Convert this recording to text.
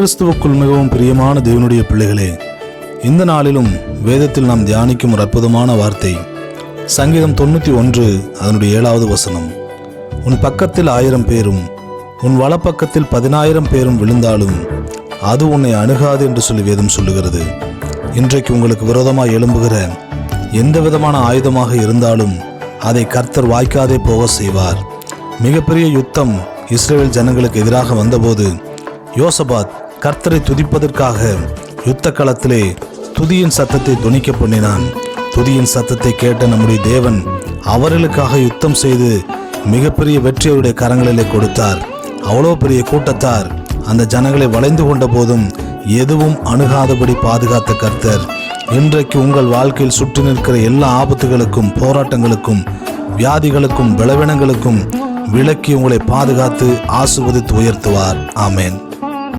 கிறிஸ்துவுக்குள் மிகவும் பிரியமான தேவனுடைய பிள்ளைகளே, இந்த நாளிலும் வேதத்தில் நாம் தியானிக்கும் ஒரு அற்புதமான வார்த்தை சங்கீதம் 91 அதனுடைய 7வது வசனம். உன் பக்கத்தில் 1000 பேரும் உன் வலப்பக்கத்தில் 10,000 பேரும் விழுந்தாலும் அது உன்னை அணுகாது என்று சொல்லி வேதம் சொல்லுகிறது. இன்றைக்கு உங்களுக்கு விரோதமாக எழும்புகிற எந்த விதமான ஆயுதமாக இருந்தாலும் அதை கர்த்தர் வாய்க்காதே போக செய்வார். மிகப்பெரிய யுத்தம் இஸ்ரவேல் ஜனங்களுக்கு எதிராக வந்தபோது யோசபாத் கர்த்தரை துதிப்பதற்காக யுத்த களத்திலே துதியின் சத்தத்தை துணிக்க பண்ணினான். துதியின் சத்தத்தை கேட்ட நம்முடைய தேவன் அவர்களுக்காக யுத்தம் செய்து மிகப்பெரிய வெற்றி அவருடைய கரங்களிலே கொடுத்தார். அவ்வளோ பெரிய கூட்டத்தார் அந்த ஜனங்களை வளைந்து கொண்ட போதும் எதுவும் அணுகாதபடி பாதுகாத்த கர்த்தர் இன்றைக்கு உங்கள் வாழ்க்கையில் சுற்றி நிற்கிற எல்லா ஆபத்துகளுக்கும், போராட்டங்களுக்கும், வியாதிகளுக்கும், பலவீனங்களுக்கும் விலக்கி உங்களை பாதுகாத்து ஆசீர்வதித்து உயர்த்துவார். ஆமேன்.